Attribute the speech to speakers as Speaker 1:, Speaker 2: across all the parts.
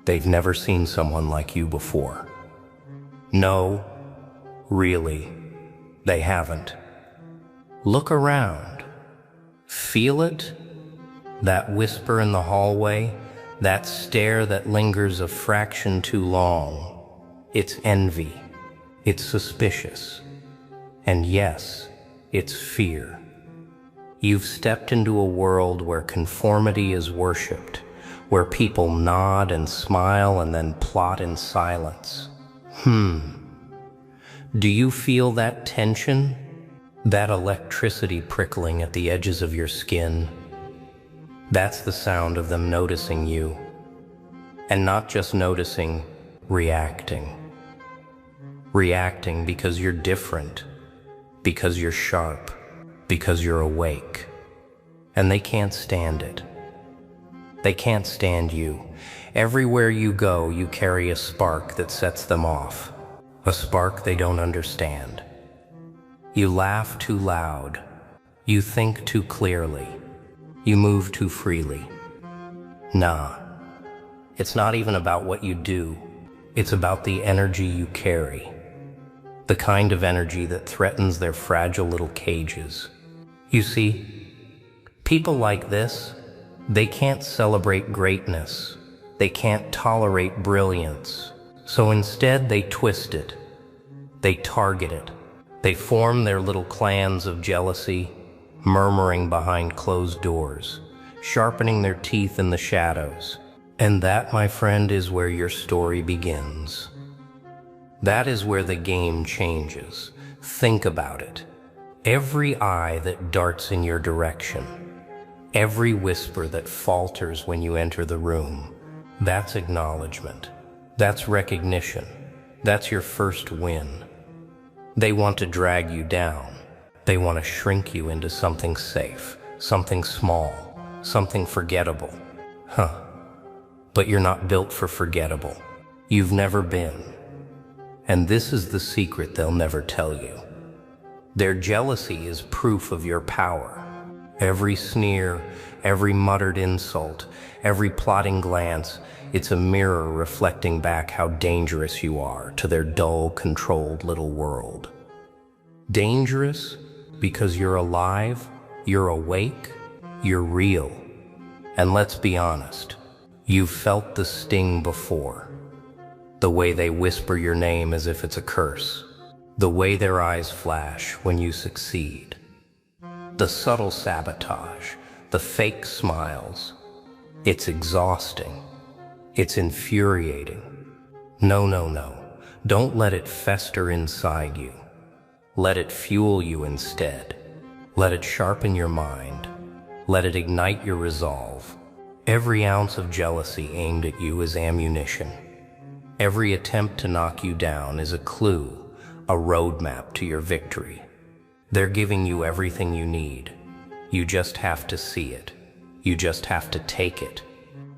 Speaker 1: They've never seen someone like you before. No, really, they haven't. Look around. Feel it? That whisper in the hallway, that stare that lingers a fraction too long. It's envy. It's suspicious. And yes, it's fear. You've stepped into a world where conformity is worshipped, where people nod and smile and then plot in silence. Do you feel that tension? That electricity prickling at the edges of your skin? That's the sound of them noticing you. And not just noticing, reacting. Reacting because you're different, because you're sharp, because you're awake. And they can't stand it. They can't stand you. Everywhere you go, you carry a spark that sets them off. A spark they don't understand. You laugh too loud. You think too clearly. You move too freely. Nah, it's not even about what you do. It's about the energy you carry. The kind of energy that threatens their fragile little cages. You see, people like this, they can't celebrate greatness. They can't tolerate brilliance. So instead they twist it. They target it. They form their little clans of jealousy, murmuring behind closed doors, sharpening their teeth in the shadows. And that, my friend, is where your story begins. That is where the game changes. Think about it. Every eye that darts in your direction, every whisper that falters when you enter the room, that's acknowledgement. That's recognition. That's your first win. They want to drag you down. They want to shrink you into something safe, something small, something forgettable. But you're not built for forgettable. You've never been. And this is the secret they'll never tell you. Their jealousy is proof of your power. Every sneer, every muttered insult, every plotting glance, it's a mirror reflecting back how dangerous you are to their dull, controlled little world. Dangerous because you're alive, you're awake, you're real. And let's be honest, you've felt the sting before. The way they whisper your name as if it's a curse. The way their eyes flash when you succeed. The subtle sabotage, the fake smiles. It's exhausting. It's infuriating. No. Don't let it fester inside you. Let it fuel you instead. Let it sharpen your mind. Let it ignite your resolve. Every ounce of jealousy aimed at you is ammunition. Every attempt to knock you down is a clue, a roadmap to your victory. They're giving you everything you need. You just have to see it. You just have to take it.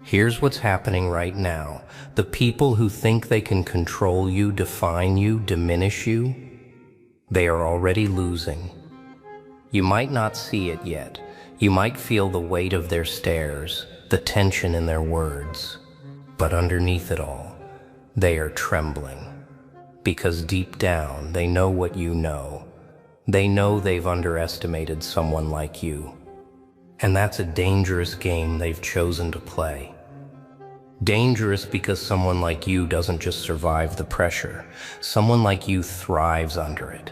Speaker 1: Here's what's happening right now. The people who think they can control you, define you, diminish you, they are already losing. You might not see it yet. You might feel the weight of their stares, the tension in their words. But underneath it all, they are trembling. Because deep down, they know what you know. They know they've underestimated someone like you. And that's a dangerous game they've chosen to play. Dangerous because someone like you doesn't just survive the pressure. Someone like you thrives under it.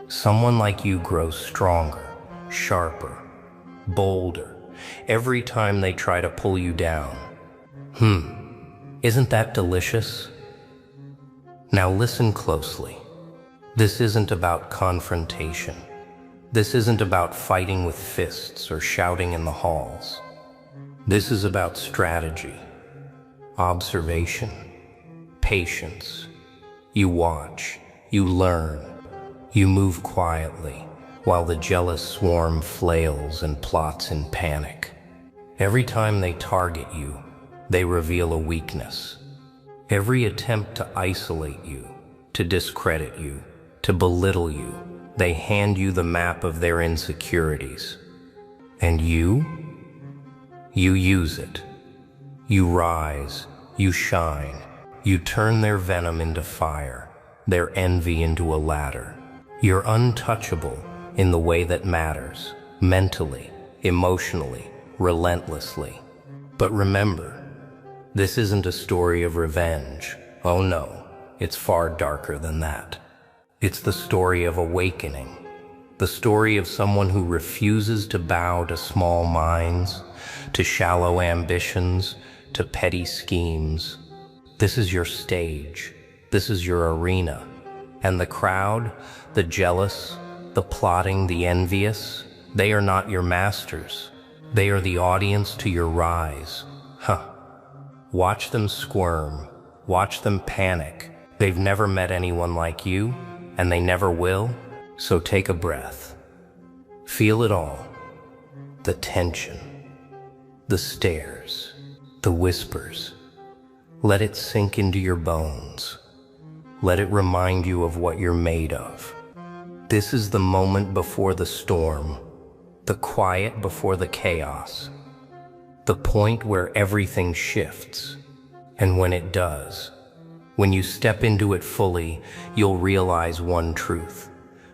Speaker 1: Someone like you grows stronger, sharper, bolder, every time they try to pull you down. Isn't that delicious? Now listen closely. This isn't about confrontation. This isn't about fighting with fists or shouting in the halls. This is about strategy, observation, patience. You watch, you learn, you move quietly, while the jealous swarm flails and plots in panic. Every time they target you, they reveal a weakness. Every attempt to isolate you, to discredit you, to belittle you, they hand you the map of their insecurities. And you use it. You rise, You shine. You turn their venom into fire, their envy into a ladder. You're untouchable in the way that matters, mentally, emotionally, relentlessly. But remember, this isn't a story of revenge. Oh no, it's far darker than that. It's the story of awakening, the story of someone who refuses to bow to small minds, to shallow ambitions, to petty schemes. This is your stage. This is your arena. And the crowd, the jealous, the plotting, the envious, they are not your masters. They are the audience to your rise. Watch them squirm. Watch them panic. They've never met anyone like you, and they never will. So take a breath. Feel it all. The tension, the stares, the whispers. Let it sink into your bones. Let it remind you of what you're made of. This is the moment before the storm, the quiet before the chaos, the point where everything shifts. And when it does, when you step into it fully, you'll realize one truth.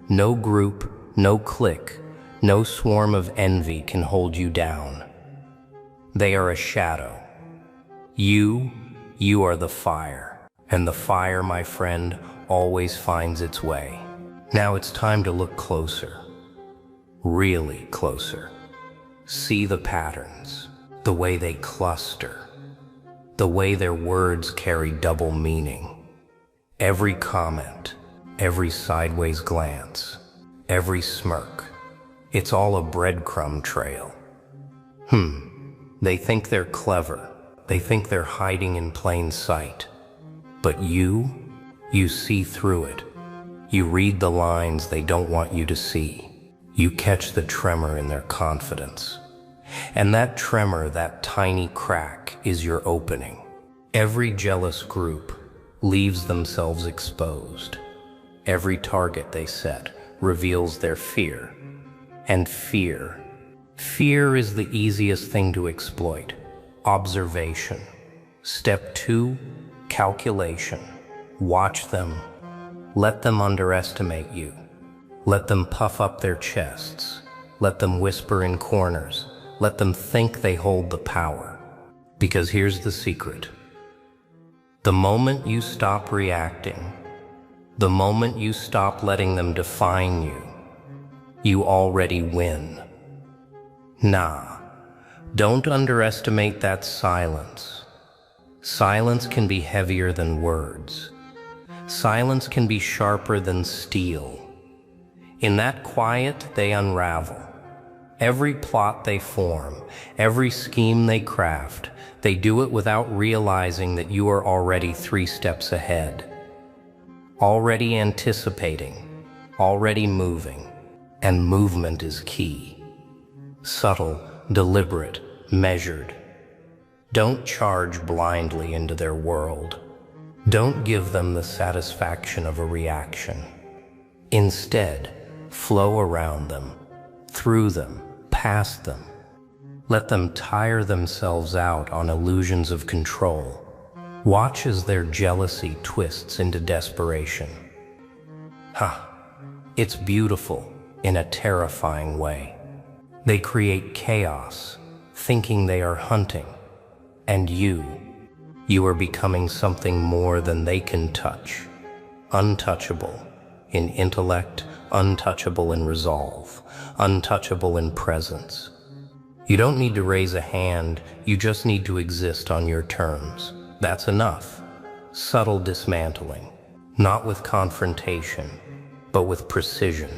Speaker 1: No group, no clique, no swarm of envy can hold you down. They are a shadow. You are the fire. And the fire, my friend, always finds its way. Now it's time to look closer. Really closer. See the patterns, the way they cluster, the way their words carry double meaning. Every comment, every sideways glance, every smirk, it's all a breadcrumb trail. They think they're clever. They think they're hiding in plain sight. But you see through it. You read the lines they don't want you to see. You catch the tremor in their confidence. And that tremor, that tiny crack, is your opening. Every jealous group leaves themselves exposed. Every target they set reveals their fear. And fear is the easiest thing to exploit. Observation. Step 2, calculation. Watch them. Let them underestimate you. Let them puff up their chests. Let them whisper in corners. Let them think they hold the power. Because here's the secret. The moment you stop reacting, the moment you stop letting them define you, you already win. Nah, don't underestimate that silence. Silence can be heavier than words. Silence can be sharper than steel. In that quiet, they unravel. Every plot they form, every scheme they craft, they do it without realizing that you are already 3 steps ahead. Already anticipating, already moving, and movement is key. Subtle, deliberate, measured. Don't charge blindly into their world. Don't give them the satisfaction of a reaction. Instead, flow around them, through them, past them. Let them tire themselves out on illusions of control. Watch as their jealousy twists into desperation. It's beautiful in a terrifying way. They create chaos, thinking they are hunting. And you are becoming something more than they can touch. Untouchable in intellect, untouchable in resolve, untouchable in presence. You don't need to raise a hand, you just need to exist on your terms. That's enough. Subtle dismantling, not with confrontation, but with precision.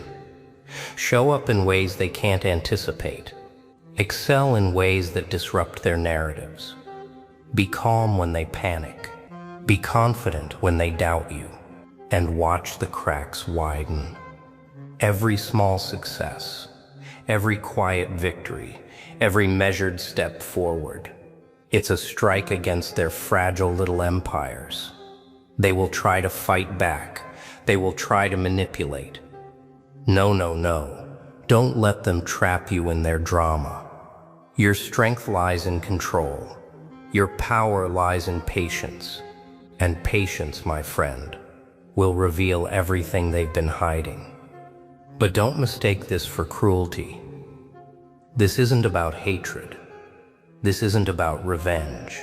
Speaker 1: Show up in ways they can't anticipate. Excel in ways that disrupt their narratives. Be calm when they panic. Be confident when they doubt you. And watch the cracks widen. Every small success, every quiet victory, every measured step forward, it's a strike against their fragile little empires. They will try to fight back. They will try to manipulate. No. Don't let them trap you in their drama. Your strength lies in control. Your power lies in patience, and patience, my friend, will reveal everything they've been hiding. But don't mistake this for cruelty. This isn't about hatred. This isn't about revenge.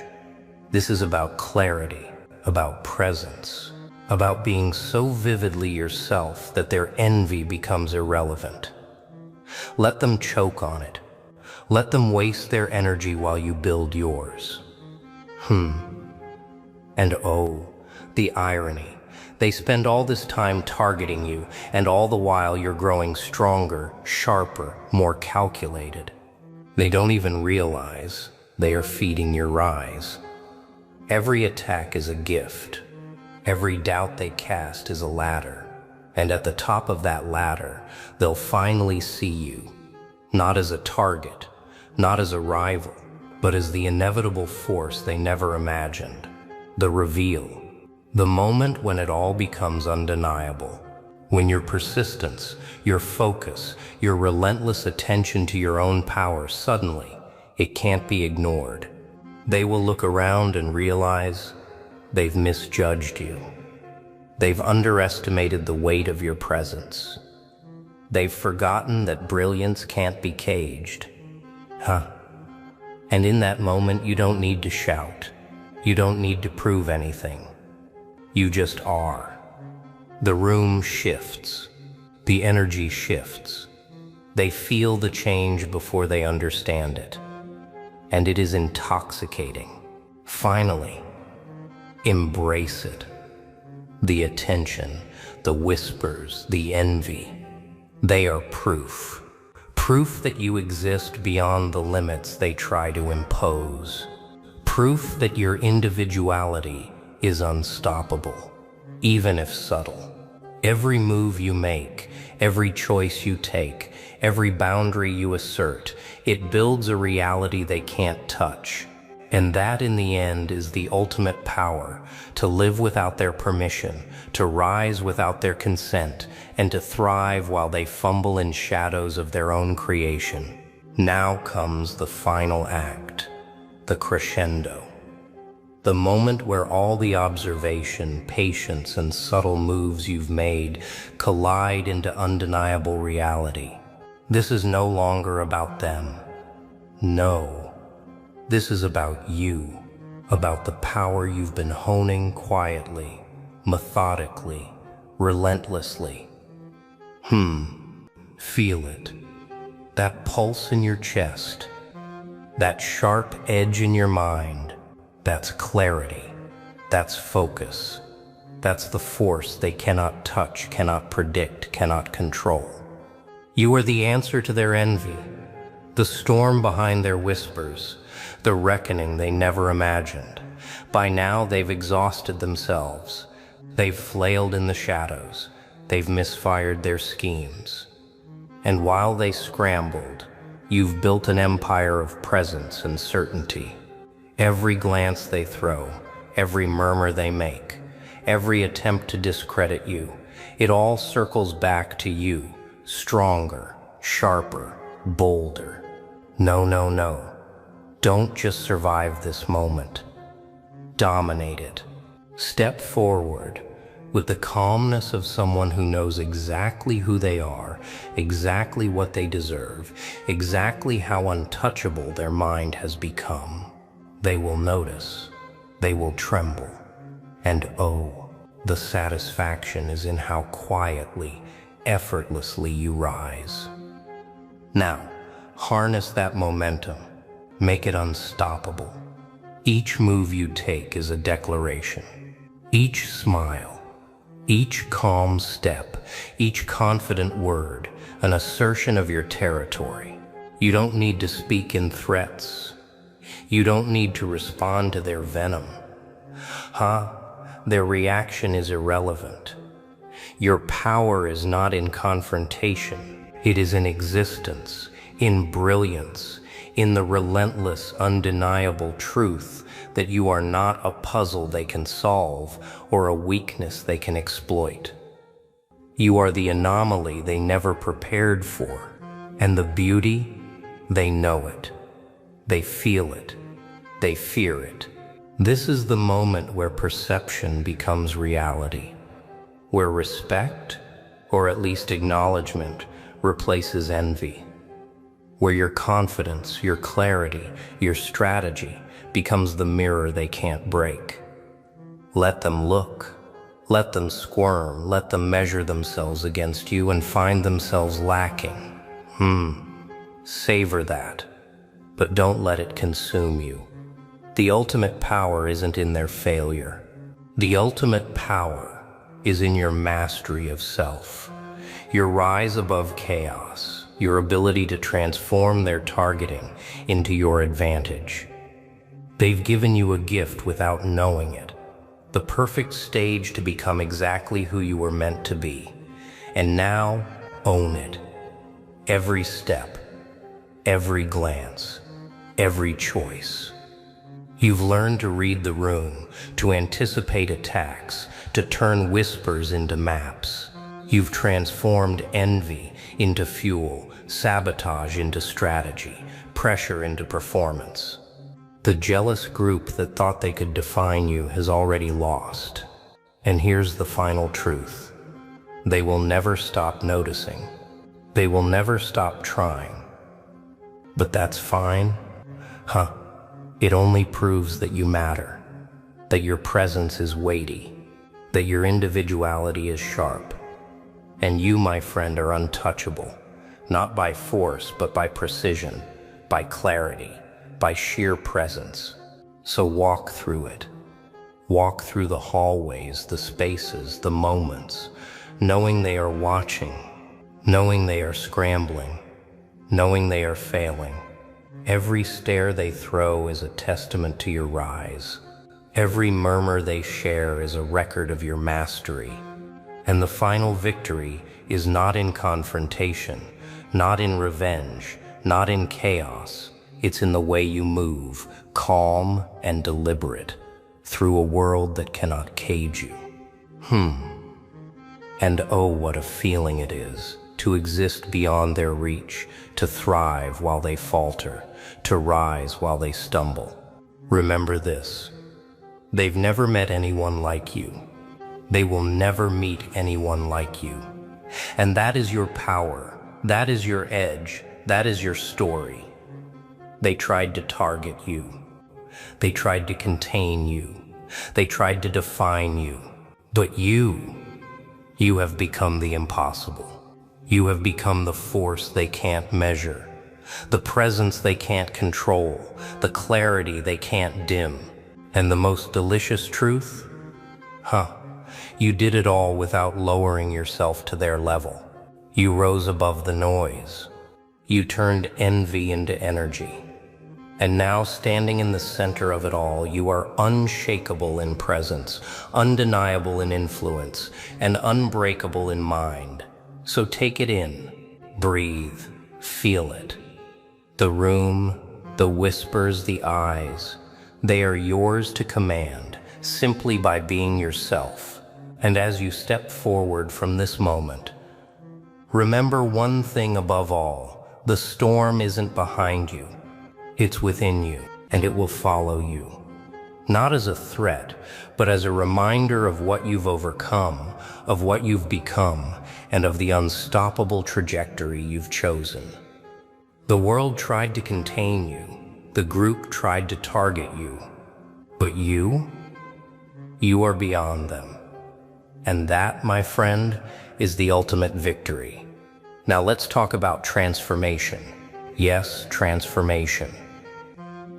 Speaker 1: This is about clarity, about presence, about being so vividly yourself that their envy becomes irrelevant. Let them choke on it. Let them waste their energy while you build yours. And oh, the irony. They spend all this time targeting you, and all the while you're growing stronger, sharper, more calculated. They don't even realize they are feeding your rise. Every attack is a gift. Every doubt they cast is a ladder. And at the top of that ladder, they'll finally see you, not as a target, not as a rival, but as the inevitable force they never imagined. The reveal. The moment when it all becomes undeniable. When your persistence, your focus, your relentless attention to your own power suddenly, it can't be ignored. They will look around and realize they've misjudged you. They've underestimated the weight of your presence. They've forgotten that brilliance can't be caged. And in that moment, you don't need to shout. You don't need to prove anything. You just are. The room shifts. The energy shifts. They feel the change before they understand it. And it is intoxicating. Finally, embrace it. The attention, the whispers, the envy, they are proof. Proof that you exist beyond the limits they try to impose. Proof that your individuality is unstoppable, even if subtle. Every move you make, every choice you take, every boundary you assert, it builds a reality they can't touch. And that in the end is the ultimate power, to live without their permission, to rise without their consent, and to thrive while they fumble in shadows of their own creation. Now comes the final act, the crescendo. The moment where all the observation, patience, and subtle moves you've made collide into undeniable reality. This is no longer about them. No. This is about you, about the power you've been honing quietly, methodically, relentlessly. Feel it. That pulse in your chest, that sharp edge in your mind, that's clarity, that's focus, that's the force they cannot touch, cannot predict, cannot control. You are the answer to their envy, the storm behind their whispers, the reckoning they never imagined. By now, they've exhausted themselves. They've flailed in the shadows. They've misfired their schemes. And while they scrambled, you've built an empire of presence and certainty. Every glance they throw, every murmur they make, every attempt to discredit you, it all circles back to you, stronger, sharper, bolder. No, no, no. Don't just survive this moment. Dominate it. Step forward with the calmness of someone who knows exactly who they are, exactly what they deserve, exactly how untouchable their mind has become. They will notice. They will tremble. And oh, the satisfaction is in how quietly, effortlessly you rise. Now, harness that momentum. Make it unstoppable. Each move you take is a declaration. Each smile, each calm step, each confident word, an assertion of your territory. You don't need to speak in threats. You don't need to respond to their venom. Their reaction is irrelevant. Your power is not in confrontation. It is in existence, in brilliance, in the relentless, undeniable truth that you are not a puzzle they can solve or a weakness they can exploit. You are the anomaly they never prepared for, and the beauty, they know it. They feel it. They fear it. This is the moment where perception becomes reality, where respect, or at least acknowledgement, replaces envy, where your confidence, your clarity, your strategy becomes the mirror they can't break. Let them look, let them squirm, let them measure themselves against you and find themselves lacking. Savor that, but don't let it consume you. The ultimate power isn't in their failure. The ultimate power is in your mastery of self, your rise above chaos, your ability to transform their targeting into your advantage. They've given you a gift without knowing it, the perfect stage to become exactly who you were meant to be. And now, own it. Every step, every glance, every choice. You've learned to read the room, to anticipate attacks, to turn whispers into maps. You've transformed envy into fuel, sabotage into strategy, pressure into performance. The jealous group that thought they could define you has already lost. And here's the final truth. They will never stop noticing. They will never stop trying. But that's fine, It only proves that you matter, that your presence is weighty, that your individuality is sharp. And you, my friend, are untouchable, not by force, but by precision, by clarity, by sheer presence. So walk through it. Walk through the hallways, the spaces, the moments, knowing they are watching, knowing they are scrambling, knowing they are failing. Every stare they throw is a testament to your rise. Every murmur they share is a record of your mastery. And the final victory is not in confrontation, not in revenge, not in chaos. It's in the way you move, calm and deliberate, through a world that cannot cage you. And oh, what a feeling it is to exist beyond their reach, to thrive while they falter, to rise while they stumble. Remember this: they've never met anyone like you. They will never meet anyone like you. And that is your power. That is your edge. That is your story. They tried to target you. They tried to contain you. They tried to define you. But you have become the impossible. You have become the force they can't measure, the presence they can't control, the clarity they can't dim. And the most delicious truth? You did it all without lowering yourself to their level. You rose above the noise. You turned envy into energy. And now, standing in the center of it all, you are unshakable in presence, undeniable in influence, and unbreakable in mind. So take it in, breathe, feel it. The room, the whispers, the eyes, they are yours to command, simply by being yourself. And as you step forward from this moment, remember one thing above all: the storm isn't behind you. It's within you, and it will follow you. Not as a threat, but as a reminder of what you've overcome, of what you've become, and of the unstoppable trajectory you've chosen. The world tried to contain you. The group tried to target you. But you are beyond them. And that, my friend, is the ultimate victory. Now let's talk about transformation. Yes, transformation.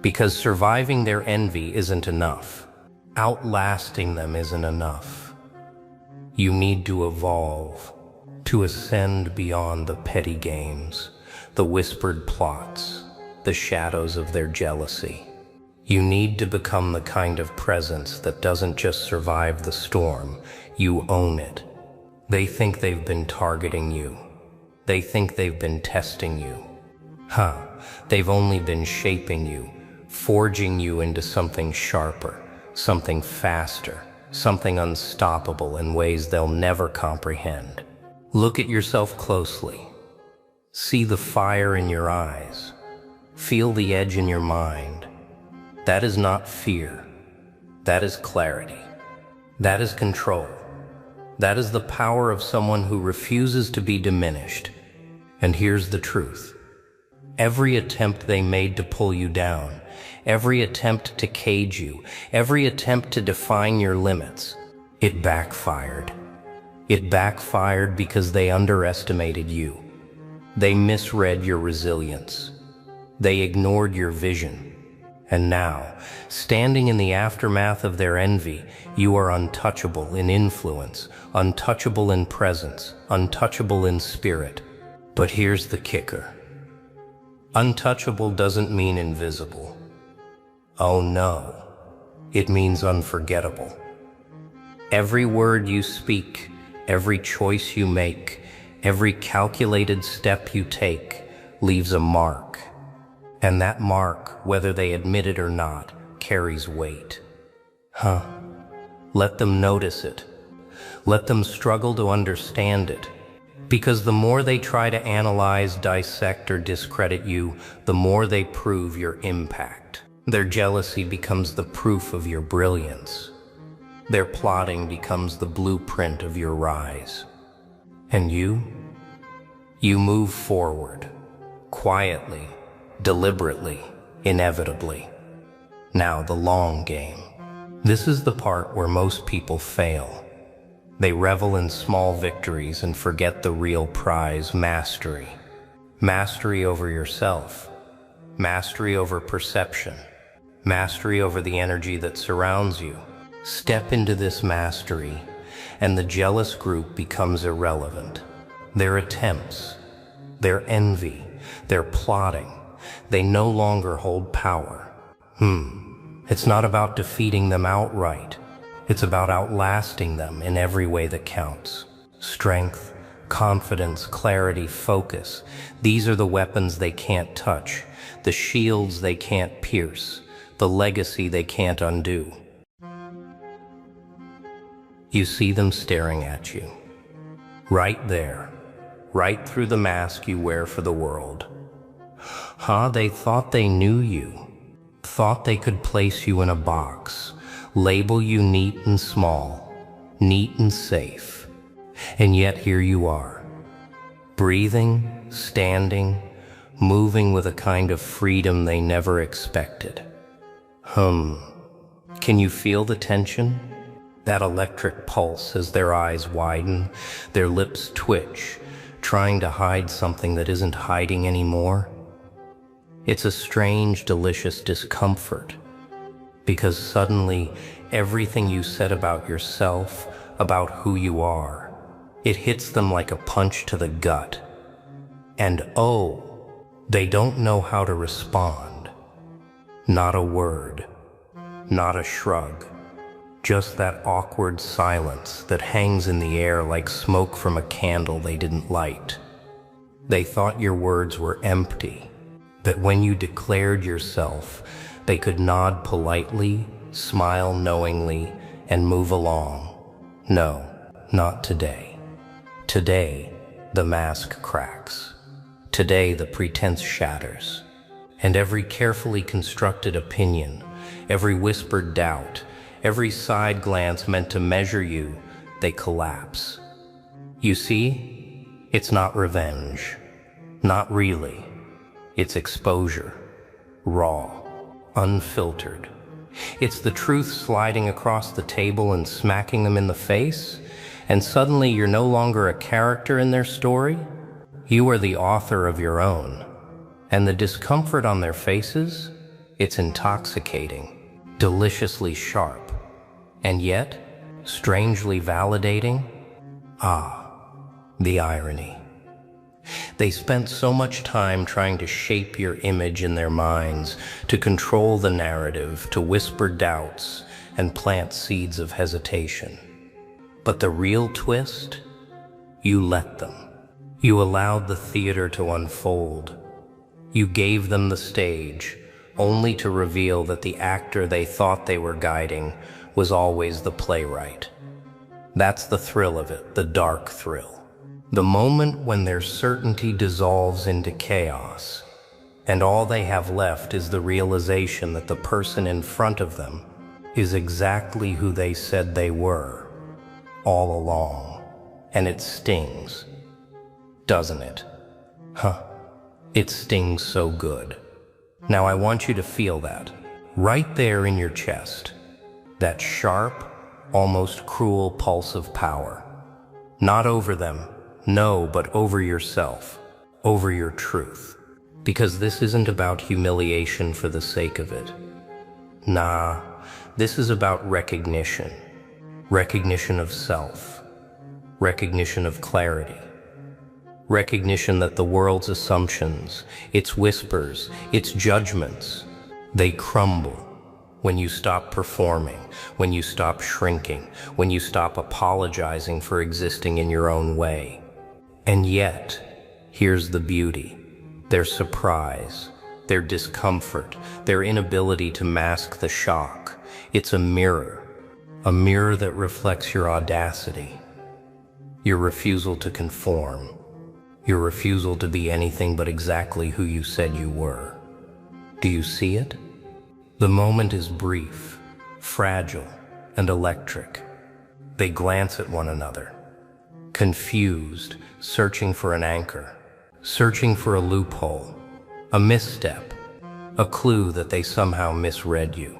Speaker 1: Because surviving their envy isn't enough. Outlasting them isn't enough. You need to evolve, to ascend beyond the petty games, the whispered plots, the shadows of their jealousy. You need to become the kind of presence that doesn't just survive the storm, you own it. They think they've been targeting you. They think they've been testing you. They've only been shaping you, forging you into something sharper, something faster, something unstoppable in ways they'll never comprehend. Look at yourself closely. See the fire in your eyes. Feel the edge in your mind. That is not fear. That is clarity. That is control. That is the power of someone who refuses to be diminished. And here's the truth. Every attempt they made to pull you down, every attempt to cage you, every attempt to define your limits, it backfired. It backfired because they underestimated you. They misread your resilience. They ignored your vision. And now, standing in the aftermath of their envy, you are untouchable in influence, untouchable in presence, untouchable in spirit. But here's the kicker. Untouchable doesn't mean invisible. Oh no, it means unforgettable. Every word you speak, every choice you make, every calculated step you take leaves a mark. And that mark, whether they admit it or not, carries weight. Let them notice it. Let them struggle to understand it. Because the more they try to analyze, dissect, or discredit you, the more they prove your impact. Their jealousy becomes the proof of your brilliance. Their plotting becomes the blueprint of your rise. And you move forward, quietly, deliberately, inevitably. Now the long game. This is the part where most people fail. They revel in small victories and forget the real prize, mastery. Mastery over yourself. Mastery over perception. Mastery over the energy that surrounds you. Step into this mastery, and the jealous group becomes irrelevant. Their attempts, their envy, their plotting, they no longer hold power. It's not about defeating them outright. It's about outlasting them in every way that counts. Strength, confidence, clarity, focus. These are the weapons they can't touch, the shields they can't pierce, the legacy they can't undo. You see them staring at you. Right there, right through the mask you wear for the world. They thought they knew you, thought they could place you in a box, label you neat and small, neat and safe. And yet here you are, breathing, standing, moving with a kind of freedom they never expected. Can you feel the tension? That electric pulse as their eyes widen, their lips twitch, trying to hide something that isn't hiding anymore? It's a strange, delicious discomfort, because suddenly everything you said about yourself, about who you are, it hits them like a punch to the gut. And they don't know how to respond. Not a word, not a shrug, just that awkward silence that hangs in the air like smoke from a candle they didn't light. They thought your words were empty, that when you declared yourself, they could nod politely, smile knowingly, and move along. No, not today. Today, the mask cracks. Today, the pretense shatters. And every carefully constructed opinion, every whispered doubt, every side glance meant to measure you, they collapse. You see, it's not revenge. Not really. It's exposure. Raw. Unfiltered. It's the truth sliding across the table and smacking them in the face, and suddenly you're no longer a character in their story. You are the author of your own. And the discomfort on their faces, it's intoxicating, deliciously sharp, and yet strangely validating. The irony. They spent so much time trying to shape your image in their minds, to control the narrative, to whisper doubts, and plant seeds of hesitation. But the real twist? You let them. You allowed the theater to unfold. You gave them the stage, only to reveal that the actor they thought they were guiding was always the playwright. That's the thrill of it, the dark thrill. The moment when their certainty dissolves into chaos. and all they have left is the realization that the person in front of them is exactly who they said they were all along. And it stings, doesn't it? Huh. It stings so good. Now I want you to feel that, right there in your chest, that sharp, almost cruel pulse of power. Not over them, no, but over yourself, over your truth. Because this isn't about humiliation for the sake of it. Nah, this is about recognition. Recognition of self. Recognition of clarity. Recognition that the world's assumptions, its whispers, its judgments, they crumble when you stop performing, when you stop shrinking, when you stop apologizing for existing in your own way. And yet, here's the beauty. Their surprise, their discomfort, their inability to mask the shock. It's a mirror that reflects your audacity, your refusal to conform, your refusal to be anything but exactly who you said you were. Do you see it? The moment is brief, fragile, and electric. They glance at one another, confused, searching for an anchor, searching for a loophole, a misstep, a clue that they somehow misread you.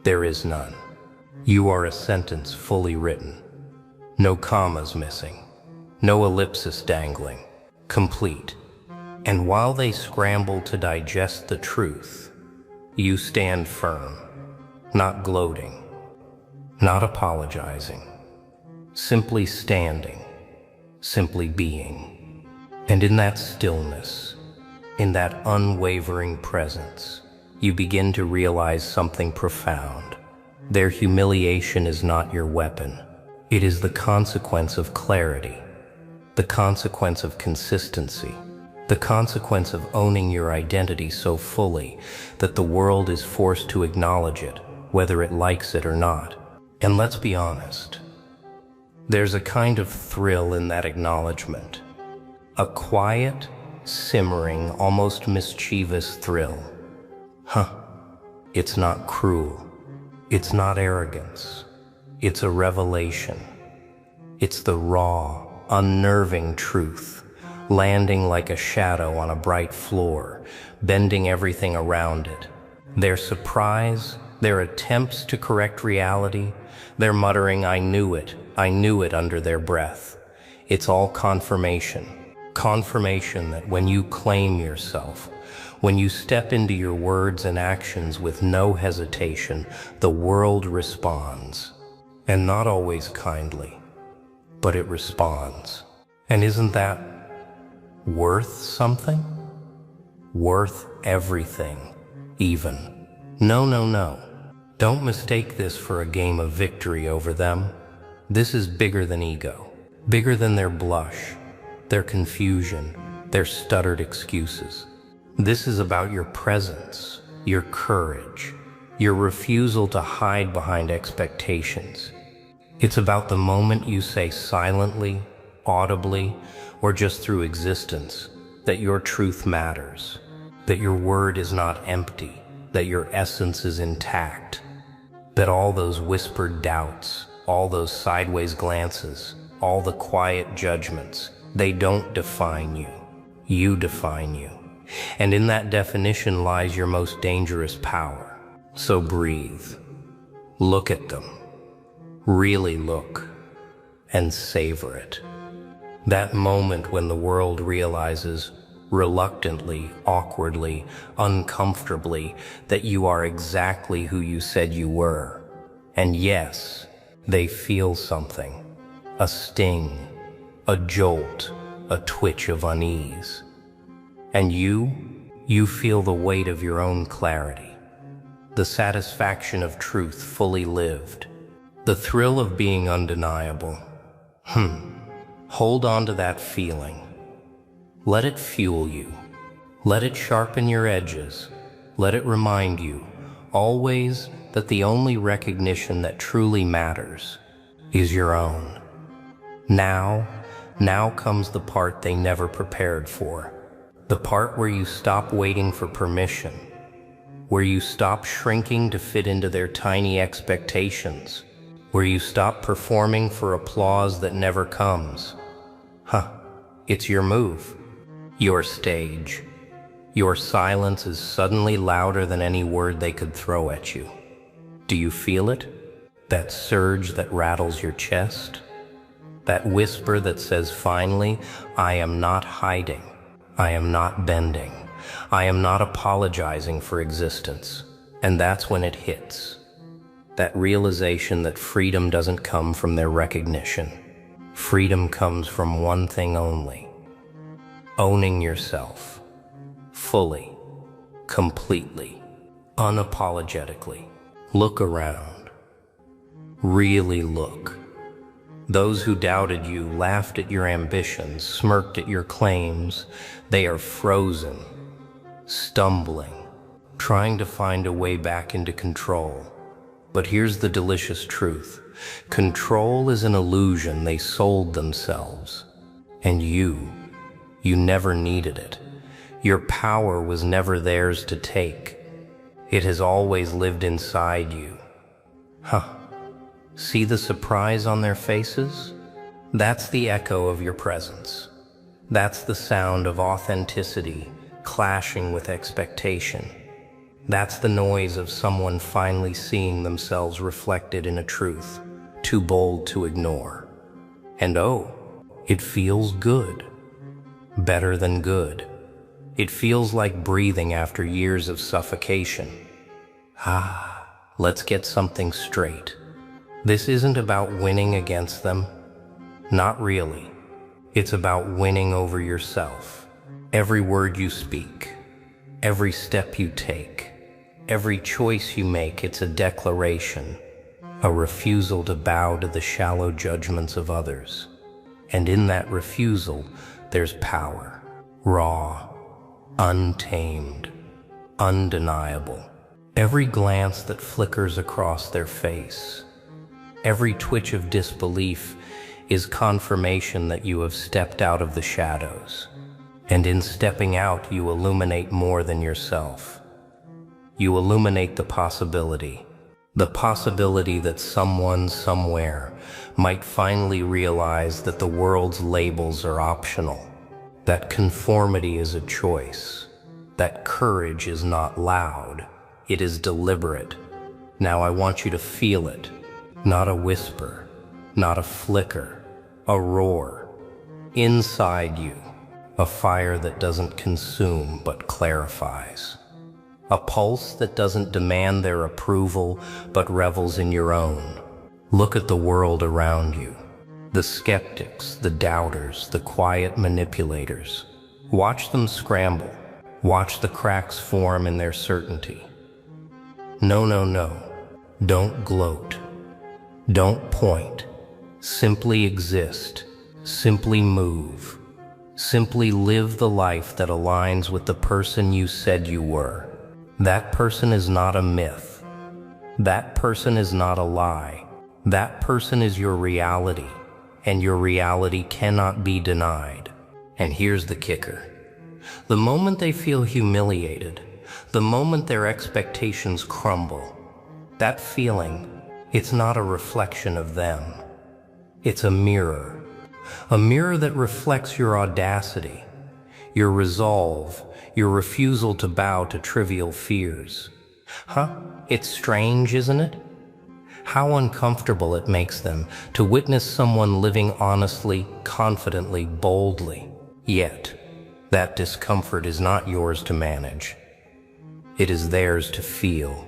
Speaker 1: There is none. You are a sentence fully written. No commas missing. No ellipsis dangling, complete. And while they scramble to digest the truth, you stand firm, not gloating, not apologizing, simply standing, simply being. And in that stillness, in that unwavering presence, you begin to realize something profound. Their humiliation is not your weapon. It is the consequence of clarity. The consequence of consistency, the consequence of owning your identity so fully that the world is forced to acknowledge it, whether it likes it or not. And let's be honest, there's a kind of thrill in that acknowledgement, a quiet, simmering, almost mischievous thrill. It's not cruel, it's not arrogance, it's a revelation. It's the raw, unnerving truth, landing like a shadow on a bright floor, bending everything around it. Their surprise, their attempts to correct reality, their muttering, I knew it under their breath. It's all confirmation. Confirmation that when you claim yourself, when you step into your words and actions with no hesitation, the world responds. And not always kindly, but it responds. And isn't that worth something? Worth everything, even. No. Don't mistake this for a game of victory over them. This is bigger than ego, bigger than their blush, their confusion, their stuttered excuses. This is about your presence, your courage, your refusal to hide behind expectations. It's about the moment you say silently, audibly, or just through existence, that your truth matters, that your word is not empty, that your essence is intact, that all those whispered doubts, all those sideways glances, all the quiet judgments, they don't define you. You define you. And in that definition lies your most dangerous power. So breathe. Look at them. Really look. And savor it. That moment when the world realizes, reluctantly, awkwardly, uncomfortably, that you are exactly who you said you were. And yes, they feel something. A sting, a jolt, a twitch of unease. And you feel the weight of your own clarity, the satisfaction of truth fully lived, the thrill of being undeniable. Hold on to that feeling. Let it fuel you. Let it sharpen your edges. Let it remind you, always, that the only recognition that truly matters is your own. Now comes the part they never prepared for. The part where you stop waiting for permission, where you stop shrinking to fit into their tiny expectations, where you stop performing for applause that never comes. It's your move, your stage. Your silence is suddenly louder than any word they could throw at you. Do you feel it? That surge that rattles your chest? That whisper that says finally, I am not hiding. I am not bending. I am not apologizing for existence. And that's when it hits. That realization that freedom doesn't come from their recognition. Freedom comes from one thing only: owning yourself. Fully, completely, unapologetically. Look around. Really look. Those who doubted you, laughed at your ambitions, smirked at your claims, they are frozen, stumbling, trying to find a way back into control. But here's the delicious truth. Control is an illusion they sold themselves. And you never needed it. Your power was never theirs to take. It has always lived inside you. See the surprise on their faces? That's the echo of your presence. That's the sound of authenticity clashing with expectation. That's the noise of someone finally seeing themselves reflected in a truth too bold to ignore. And it feels good. Better than good. It feels like breathing after years of suffocation. Let's get something straight. This isn't about winning against them. Not really. It's about winning over yourself. Every word you speak, every step you take, every choice you make, it's a declaration, a refusal to bow to the shallow judgments of others. And in that refusal, there's power. Raw, untamed, undeniable. Every glance that flickers across their face, every twitch of disbelief is confirmation that you have stepped out of the shadows. And in stepping out, you illuminate more than yourself. You illuminate the possibility that someone somewhere might finally realize that the world's labels are optional, that conformity is a choice, that courage is not loud, it is deliberate. Now I want you to feel it, not a whisper, not a flicker, a roar. Inside you, a fire that doesn't consume but clarifies. A pulse that doesn't demand their approval but revels in your own. Look at the world around you. The skeptics, the doubters, the quiet manipulators. Watch them scramble. Watch the cracks form in their certainty. No. Don't gloat. Don't point. Simply exist. Simply move. Simply live the life that aligns with the person you said you were. That person is not a myth. That person is not a lie. That person is your reality, and your reality cannot be denied. And here's the kicker. The moment they feel humiliated, the moment their expectations crumble, that feeling, it's not a reflection of them. It's a mirror that reflects your audacity, your resolve, your refusal to bow to trivial fears. It's strange, isn't it? How uncomfortable it makes them to witness someone living honestly, confidently, boldly. Yet, that discomfort is not yours to manage. It is theirs to feel.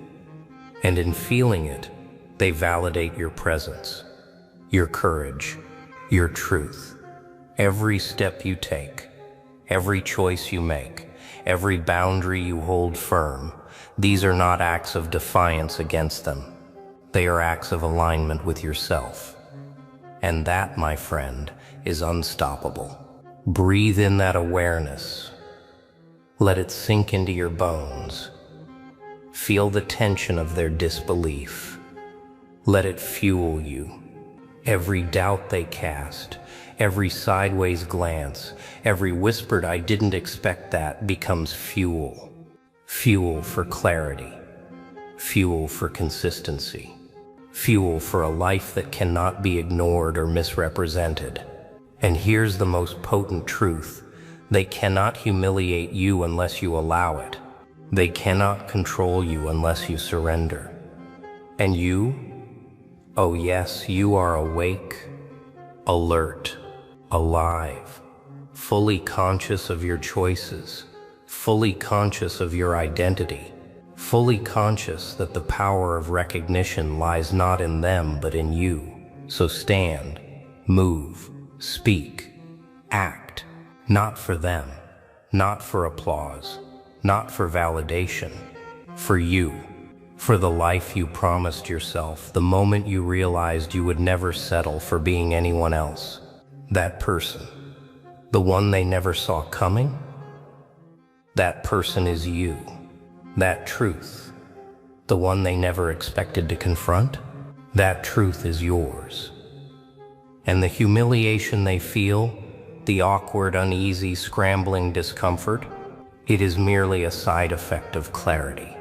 Speaker 1: And in feeling it, they validate your presence, your courage, your truth. Every step you take, every choice you make, every boundary you hold firm, these are not acts of defiance against them. They are acts of alignment with yourself. And that, my friend, is unstoppable. Breathe in that awareness. Let it sink into your bones. Feel the tension of their disbelief. Let it fuel you. Every doubt they cast, every sideways glance, every whispered "I didn't expect that" becomes fuel. Fuel for clarity. Fuel for consistency. Fuel for a life that cannot be ignored or misrepresented. And here's the most potent truth. They cannot humiliate you unless you allow it. They cannot control you unless you surrender. And you? Oh yes, you are awake, alert, alive, fully conscious of your choices, fully conscious of your identity, fully conscious that the power of recognition lies not in them but in you. So stand, move, speak, act, not for them, not for applause, not for validation, for you, for the life you promised yourself the moment you realized you would never settle for being anyone else. That person, the one they never saw coming, that person is you. That truth, the one they never expected to confront, that truth is yours. And the humiliation they feel, the awkward, uneasy, scrambling discomfort, it is merely a side effect of clarity,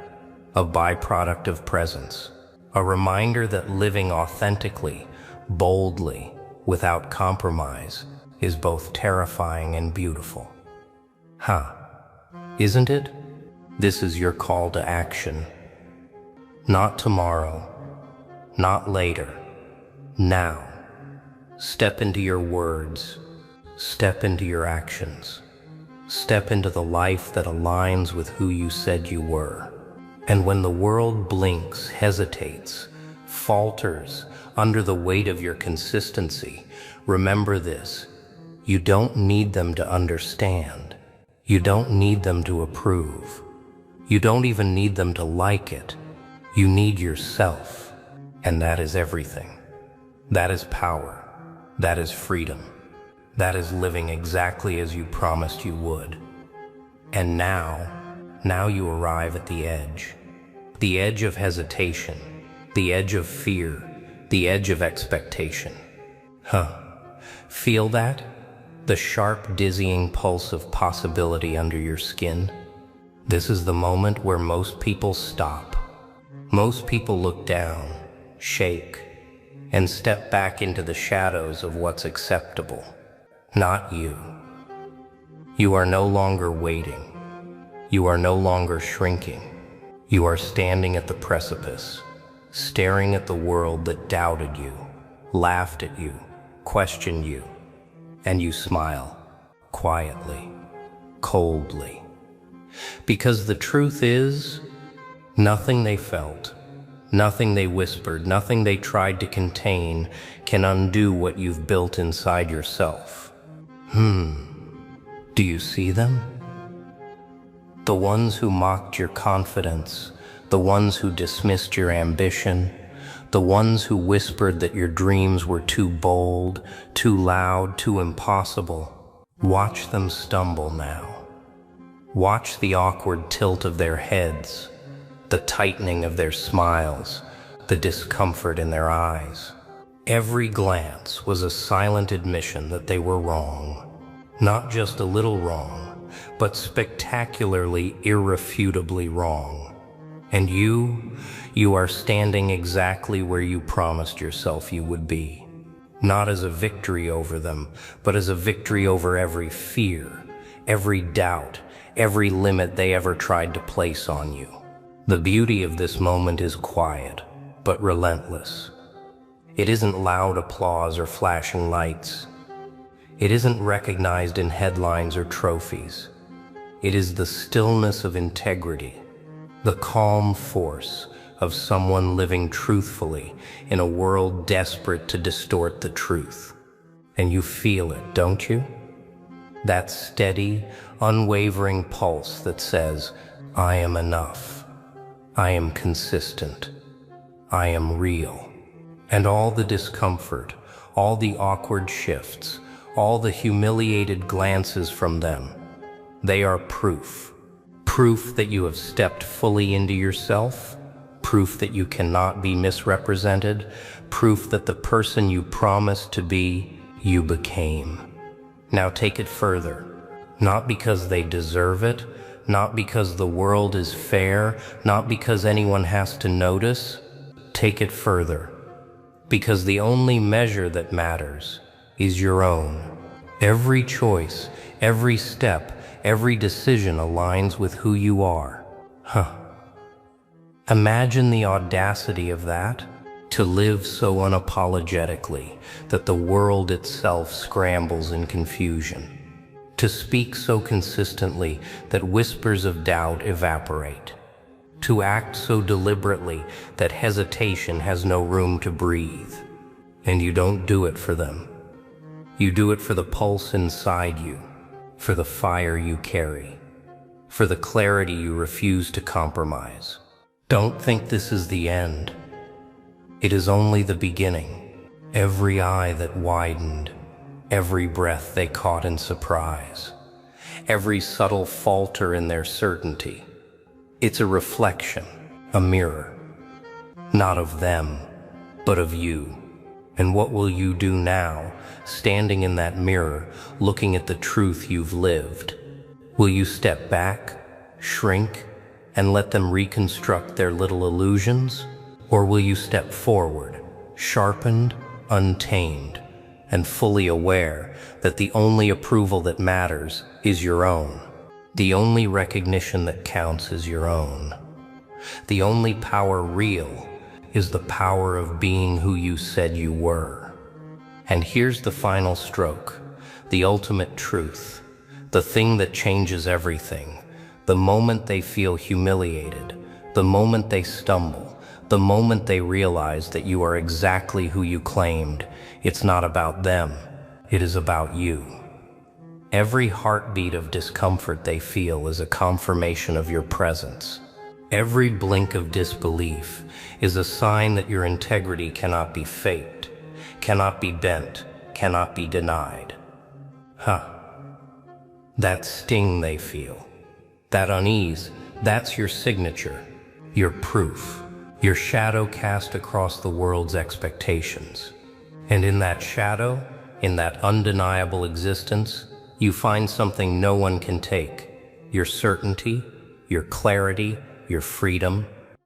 Speaker 1: a byproduct of presence, a reminder that living authentically, boldly, without compromise, is both terrifying and beautiful. Isn't it? This is your call to action. Not tomorrow, not later, now. Step into your words, step into your actions, step into the life that aligns with who you said you were. And when the world blinks, hesitates, falters under the weight of your consistency, remember this: you don't need them to understand. You don't need them to approve. You don't even need them to like it. You need yourself, and that is everything. That is power. That is freedom. That is living exactly as you promised you would. And now you arrive at the edge of hesitation, the edge of fear, the edge of expectation. Feel that? The sharp, dizzying pulse of possibility under your skin? This is the moment where most people stop. Most people look down, shake, and step back into the shadows of what's acceptable. Not you. You are no longer waiting. You are no longer shrinking. You are standing at the precipice, staring at the world that doubted you, laughed at you, questioned you, and you smile, quietly, coldly. Because the truth is, nothing they felt, nothing they whispered, nothing they tried to contain can undo what you've built inside yourself. Do you see them? The ones who mocked your confidence, the ones who dismissed your ambition, the ones who whispered that your dreams were too bold, too loud, too impossible. Watch them stumble now. Watch the awkward tilt of their heads, the tightening of their smiles, the discomfort in their eyes. Every glance was a silent admission that they were wrong. Not just a little wrong, but spectacularly, irrefutably wrong. And you are standing exactly where you promised yourself you would be. Not as a victory over them, but as a victory over every fear, every doubt, every limit they ever tried to place on you. The beauty of this moment is quiet, but relentless. It isn't loud applause or flashing lights. It isn't recognized in headlines or trophies. It is the stillness of integrity, the calm force of someone living truthfully in a world desperate to distort the truth. And you feel it, don't you? That steady, unwavering pulse that says, I am enough. I am consistent. I am real. And all the discomfort, all the awkward shifts, all the humiliated glances from them, they are proof. Proof that you have stepped fully into yourself, proof that you cannot be misrepresented, proof that the person you promised to be, you became. Now take it further, not because they deserve it, not because the world is fair, not because anyone has to notice. Take it further, because the only measure that matters is your own. Every choice, every step, every decision aligns with who you are. Imagine the audacity of that, to live so unapologetically that the world itself scrambles in confusion. To speak so consistently that whispers of doubt evaporate. To act so deliberately that hesitation has no room to breathe. And you don't do it for them. You do it for the pulse inside you, for the fire you carry, for the clarity you refuse to compromise. Don't think this is the end. It is only the beginning. Every eye that widened, every breath they caught in surprise, every subtle falter in their certainty. It's a reflection, a mirror, not of them, but of you. And what will you do now, standing in that mirror, looking at the truth you've lived? Will you step back, shrink, and let them reconstruct their little illusions? Or will you step forward, sharpened, untamed, and fully aware that the only approval that matters is your own? The only recognition that counts is your own. The only power real is the power of being who you said you were. And here's the final stroke, the ultimate truth, the thing that changes everything. The moment they feel humiliated, the moment they stumble, the moment they realize that you are exactly who you claimed, it's not about them, it is about you. Every heartbeat of discomfort they feel is a confirmation of your presence. Every blink of disbelief is a sign that your integrity cannot be faked, cannot be bent, cannot be denied. That sting they feel, that unease, that's your signature, your proof, your shadow cast across the world's expectations. And in that shadow, in that undeniable existence, you find something no one can take, your certainty, your clarity, your freedom,